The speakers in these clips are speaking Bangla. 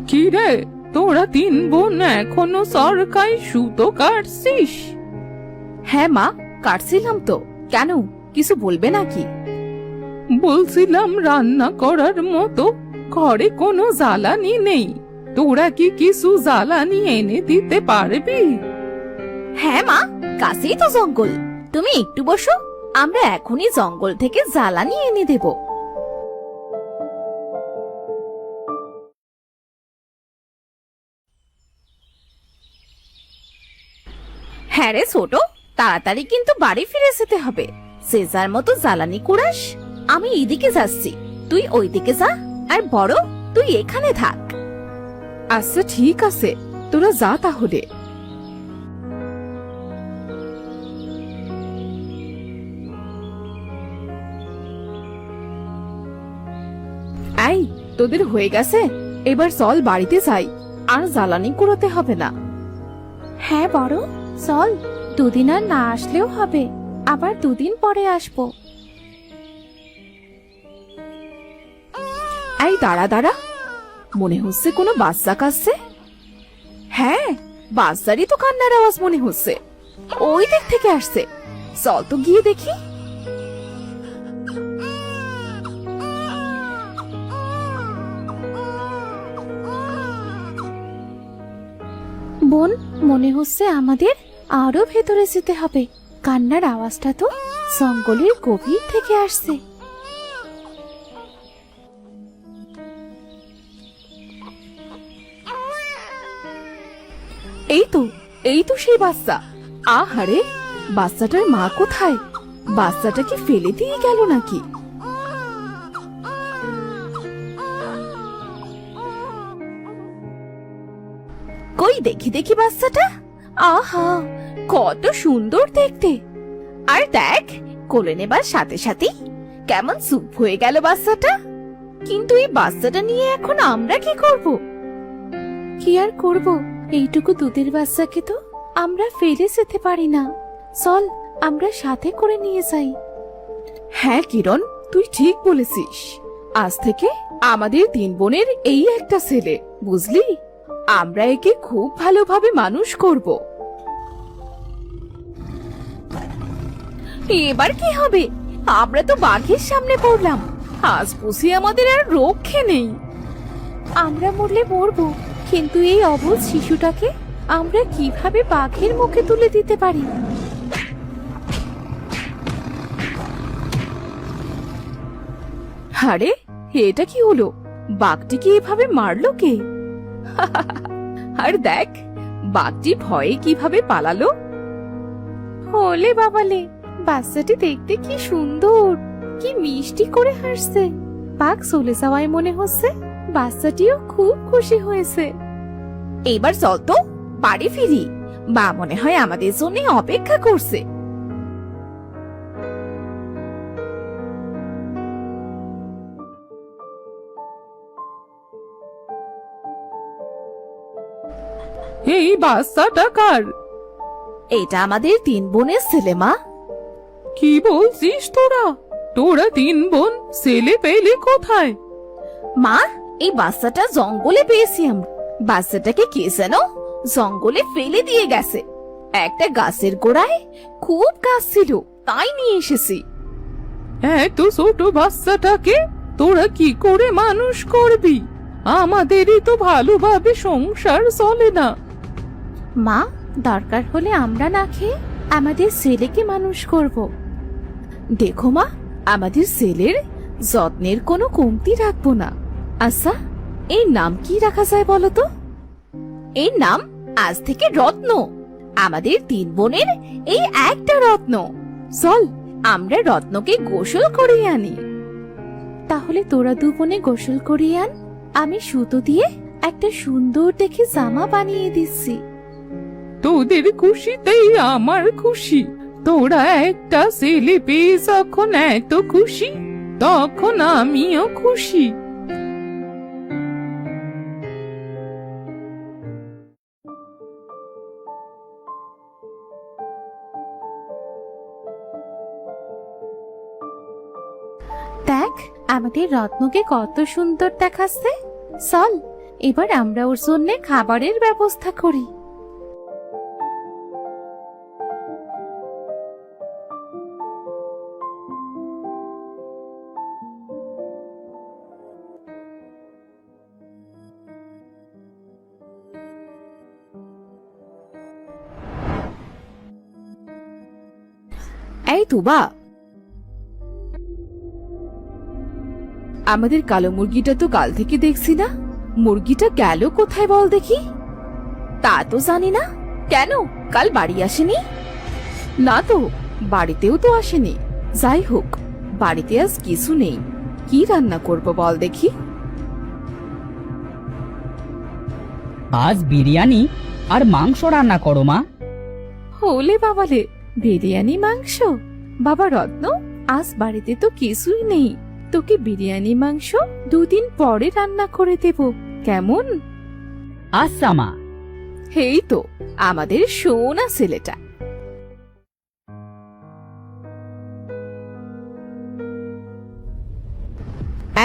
কি রে, তোরা তিন বোন এখনো সরকারি সুতো কাটছিস? হ্যাঁ মা, কাটছিলাম তো। কেন, কিছু বলবে নাকি? বলছিলাম রান্না করার মতো ঘরে কোনো জ্বালানি নেই, তোরা কি কিছু জ্বালানি এনে দিতে পারবি? হ্যাঁ মা, কাছেই তো জঙ্গল, তুমি একটু বসো, আমরা এখনই জঙ্গল থেকে জ্বালানি এনে দেব। হ্যাঁ রে ছোট, তাড়াতাড়ি কিন্তু বাড়ি ফিরে যেতে হবে। যে যার মতো জ্বালানি কুড়াস, আমি এইদিকে যাচ্ছি, তুই ওইদিকে যা, আর বড় তুই এখানে থাক। আচ্ছা ঠিক আছে, তোরা যা তাহলে। এই, তোদের হয়ে গেছে, এবার চল বাড়িতে যাই, আর জ্বালানি কুড়োতে হবে না। হ্যাঁ বড়, চল, দুদিন আর না আসলেও হবে, আবার দুদিন পরে আসবো। এই দাঁড়া দাঁড়া, মনে হচ্ছে কোনো বাচ্চা কাঁদছে। হ্যাঁ, বাচ্চারই তো কান্নার আওয়াজ মনে হচ্ছে, ওই দিক থেকে আসছে, চল তো গিয়ে দেখি। বোন, মনে হচ্ছে আমাদের আরো ভেতরে যেতে হবে, কান্নার আওয়াজটা তো জঙ্গলের গভীর থেকে আসছে। এই তো সেই বাচ্চা। আহারে, বাচ্চাটার মা কোথায়? বাচ্চাটা কি ফেলে দিয়ে গেল নাকি? কই দেখি দেখি বাচ্চাটা। আহা, কত সুন্দর দেখতে। আর দেখ, কোলে নেবার সাথে সাথেই কেমন চুপ হয়ে গেল বাচ্চাটা। কিন্তু এই বাচ্চাটা নিয়ে এখন আমরা কি করব? কি আর করব, এইটুকু দুধের বাচ্চাকে তো আমরা ফেলে যেতে পারি না। চল, আমরা সাথে করে নিয়ে যাই। হ্যাঁ কিরণ, তুই ঠিক বলেছিস, আজ থেকে আমাদের তিন বোনের এই একটা ছেলে, বুঝলি? আমরা একে খুব ভালোভাবে মানুষ করব। এবার কি হবে? আমরা তো বাঘের সামনে পড়লাম, আজ বুঝি আমাদের আর রক্ষে নেই। আমরা মরলে মরবো, কিন্তু এই অবুঝ শিশুটাকে আমরা কিভাবে বাঘের মুখে তুলে দিতে পারি? আরে, এটা কি হলো? বাঘটিকে এভাবে মারলো কে? আর দেখ, বাঘটি ভয়ে কিভাবে পালালো। ওলে বাবালে, বাচ্চাটি দেখতে কি সুন্দর, কি মিষ্টি করে হাসছে। বাঘ চলে যাওয়ায় মনে হচ্ছে বাচ্চাটিও খুব খুশি হয়েছে। এইবার চল তো বাড়ি ফিরি, বা মনে হয় আমাদের জন্য অপেক্ষা করছে। এই বাচ্চাটা কার? এটা আমাদের তিন বোনের ছেলে মা। কি বলছিস তোরা? তোরা তিন বোন ছেলে পেলে কোথায়? মা, এই বাচ্চাটা জঙ্গলে পেয়েছি আমরা। বাচ্চাটাকে কে যেন জঙ্গলে ফেলে দিয়ে গেছে। একটা গাছের গোড়ায় খুব গাছ ছিল, তাই নিয়ে এসেছি। এত ছোট বাচ্চাটাকে তোরা কি করে মানুষ করবি? আমাদেরই তো ভালোভাবে সংসার চলে না। মা, দরকার হলে আমরা না খেয়ে আমাদের ছেলেকে মানুষ করব। দেখো মা, আমাদের ছেলের যত্নের কোনো কমতি রাখবো না। আচ্ছা, এই নাম কি রাখা যায় বলো তো? এই নাম আজ থেকে রত্ন। আমাদের তিন বোনের এই একটা রত্ন। চল, আমরা রত্নকে গোসল করিয়ে আনি। তাহলে তোরা দু বোনে গোসল করিয়ে আন, আমি সুতো দিয়ে একটা সুন্দর দেখে জামা বানিয়ে দিচ্ছি। তোদের খুশিতেই আমার খুশি। তোরা একটা ছেলে পেয়ে যখন এত খুশি, তখন আমিও খুশি। দেখ, আমাদের রত্নকে কত সুন্দর দেখাচ্ছে। চল, এবার আমরা ওর জন্য খাবারের ব্যবস্থা করি। এই তুবা, আমাদের কালো মুরগিটা তো কাল থেকে দেখছি না। মুরগিটা গেল কোথায় বল দেখি? তা তো জানি না। কেন, কাল বাড়ি আসেনি? না তো, বাড়িতেও তো আসেনি। যাই হোক, বাড়িতে আজ কিছু নেই। কি রান্না করব বল দেখি? আজ বিরিয়ানি আর মাংস রান্না করো মা। হলে বাবালে, বিরিয়ানি মাংস? বাবা রত্ন, আজ বাড়িতে তো কিছুই নেই। তোকে বিরিয়ানি মাংস 2 দিন পরে রান্না করে দেব, কেমন? আচ্ছা মা। এই তো আমাদের সোনা ছেলেটা।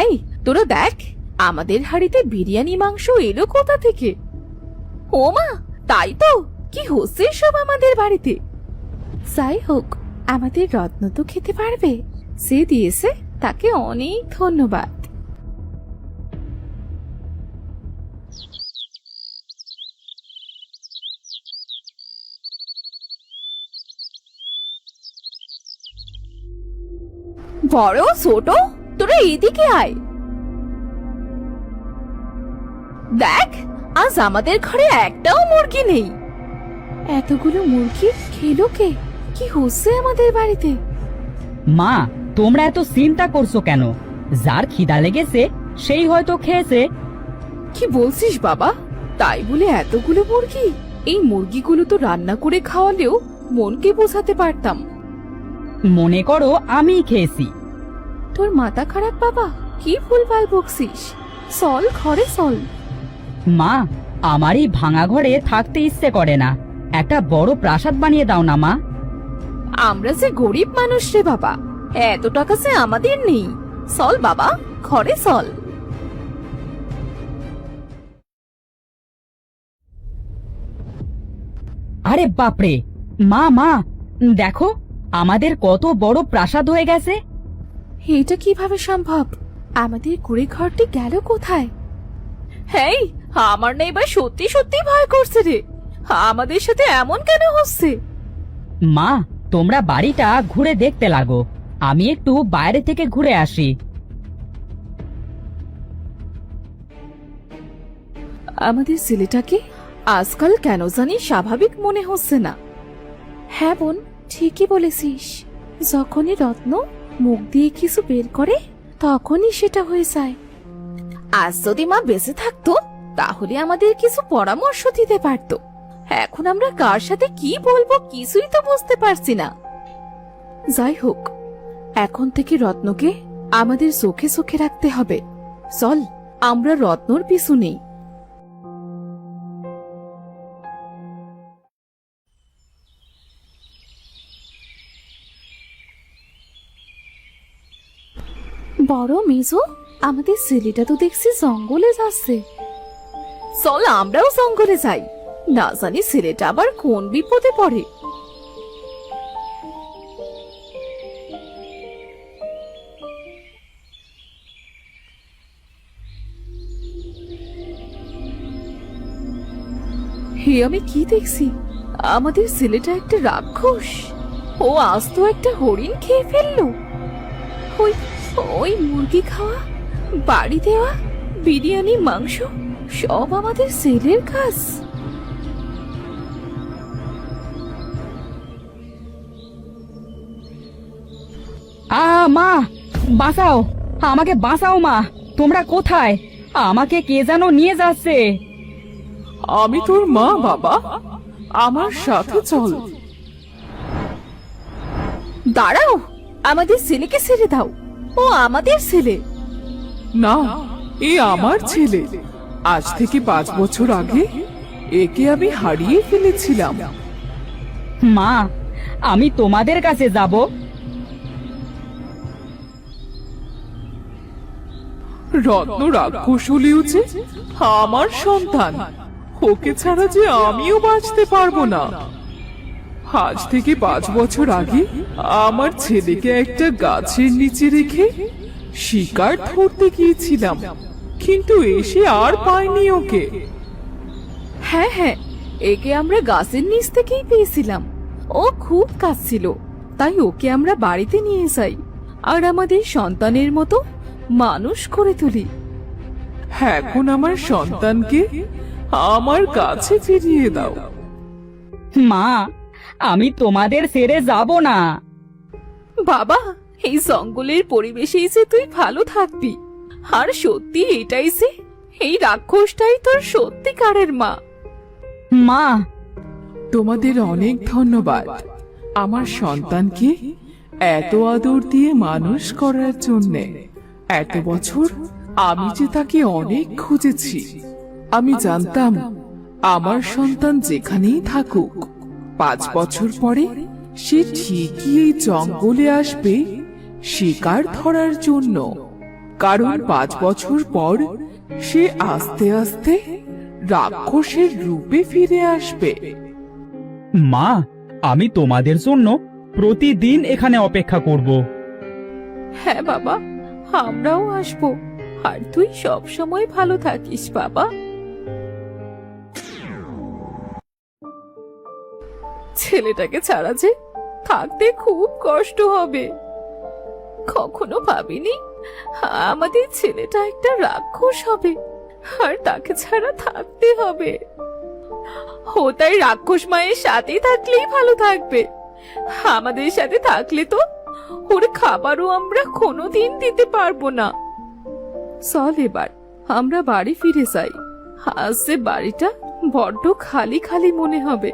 এই তোরা দেখ, আমাদের হাড়িতে বিরিয়ানি মাংস এলো কোথা থেকে? ও মা, তাই তো, কি হচ্ছে সব আমাদের বাড়িতে? যাই হোক, আমাদের রত্ন তো খেতে পারবে। সে দিয়েছে, তাকে অনেক ধন্যবাদ। বড় ছোট, তোরা এদিকে আয়। দেখ, আজ আমাদের ঘরে একটাও মুরগি নেই। এতগুলো মুরগি খেলো কে? কি হচ্ছে আমাদের বাড়িতে? মা, তোমরা এত চিন্তা করছো কেন? যার খিদা লেগেছে সেই হয়তো খেয়েছে। কি বলছিস বাবা? তাই বলে এতগুলো মুরগি? এই মুরগিগুলো তো রান্না করে খাওয়ালেও মনকে বোঝাতে পারতাম। মনে করো আমিই খেয়েছি। তোর মাথা খারাপ বাবা? কি ভুলভাল বকছিস? চল ঘরে চল। মা, আমার এই ভাঙা ঘরে থাকতে ইচ্ছে করে না। একটা বড় প্রাসাদ বানিয়ে দাও না মা। আমরা যে গরিব মানুষ রে বাবা, এত টাকা যে আমাদের নেই। চল বাবা, ঘরে চল। আরে বাপরে, মা মা, দেখো আমাদের কত বড় প্রাসাদ হয়ে গেছে। এটা কিভাবে সম্ভব? আমাদের কুড়ে ঘরটি গেল কোথায়? হেই, আমার না এবার সত্যি সত্যি ভয় করছে রে। আমাদের সাথে এমন কেন হচ্ছে? মা, তোমরা বাড়িটা ঘুরে দেখতে লাগো, আমি একটু বাইরে থেকে ঘুরে আসি। আমাদের ছেলেটাকে আজকাল কেন জানি স্বাভাবিক মনে হচ্ছে না। হ্যাঁ বোন, ঠিকই বলেছিস। যখনই রত্ন মুখ দিয়ে কিছু বের করে, তখনই সেটা হয়ে যায়। আজ যদি মা বেঁচে থাকতো, তাহলে আমাদের কিছু পরামর্শ দিতে পারতো। এখন আমরা কার সাথে কি বলবো কিছুই তো বুঝতে পারছি না। যাই হোক, এখন থেকে রত্নকে আমাদের চোখে চোখে রাখতে হবে। চল, আমরা রত্নর পিছু নেই। বড় মেজো, আমাদের ছেলেটা তো দেখছি জঙ্গলে যাচ্ছে। চল আমরাও জঙ্গলে যাই, না জানি ছেলেটা আবার কোন বিপদে পড়ে। হে, আমি কি দেখছি? আমাদের ছেলেটা একটা রাক্ষস। ও আজ তো একটা হরিণ খেয়ে ফেললো। ওই ওই মুরগি খাওয়া, বাড়ি দেওয়া, বিরিয়ানি মাংস সব আমাদের ছেলের কাজ। মা, বাঁচাও, আমাকে বাঁচাও মা। তোমরা কোথায়? আমাকে কে যেন নিয়ে যাচ্ছে। আমি তোর মা বাবা, আমার সাথে চল। দাঁড়াও, আমাদের ছেলেকে ছেড়ে দাও। ও আমাদের ছেলে না, এ আমার ছেলে। আজ থেকে 5 বছর আগে একে আমি হারিয়ে ফেলেছিলাম। মা, আমি তোমাদের কাছে যাব। রত্ন রাক্ষস হলেও যে আমার সন্তান, ওকে ছাড়া যে আমিও বাঁচতে পারবো না। আজ থেকে 5 বছর আগে আমার ছেলেকে একটা গাছের নিচে রেখে শিকার ধরতে গিয়েছিলাম, কিন্তু এসে আর পাইনি ওকে। হ্যাঁ হ্যাঁ, একে আমরা গাছের নিচ থেকেই পেয়েছিলাম। ও খুব কাঁদছিল, তাই ওকে আমরা বাড়িতে নিয়ে যাই আর আমাদের সন্তানের মতো মানুষ করে তুলি। এখন আমার সন্তানকে আমার কাছে ফিরিয়ে দাও। মা, আমি তোমাদের ছেড়ে যাব না। বাবা, এই জঙ্গলের পরিবেশেই যে তুই ভালো থাকবি, আর সত্যি এটাই যে এই রাক্ষসটাই তোর সত্যিকারের মা। মা, তোমাদের অনেক ধন্যবাদ আমার সন্তানকে এত আদর দিয়ে মানুষ করার জন্যে। এত বছর আমি যে তাকে অনেক খুঁজেছি। আমি জানতাম আমার সন্তান যেখানেই থাকুক 5 বছর পরে সে ঠিকই এই জঙ্গলে আসবে শিকার ধরার জন্য, কারণ 5 বছর পর সে আস্তে আস্তে রাক্ষসের রূপে ফিরে আসবে। মা, আমি তোমাদের জন্য প্রতিদিন এখানে অপেক্ষা করব। হ্যাঁ বাবা, আমরাও আসবো, আর তুই সব সময় ভালো থাকিস বাবা। ছেলেটাকে ছাড়া যে থাকতে খুব কষ্ট হবে। কখনো ভাবিনি আমাদের ছেলেটা একটা রাক্ষস হবে আর তাকে ছাড়া থাকতে হবে। ও তাই রাক্ষস মায়ের সাথে থাকলেই ভালো থাকবে। আমাদের সাথে থাকলে তো ওর খাবারও আমরা কোনোদিন দিতে পারবো না। চল এবার আমরা বাড়ি ফিরে যাই, আজ যে বাড়িটা বড্ড খালি খালি মনে হবে।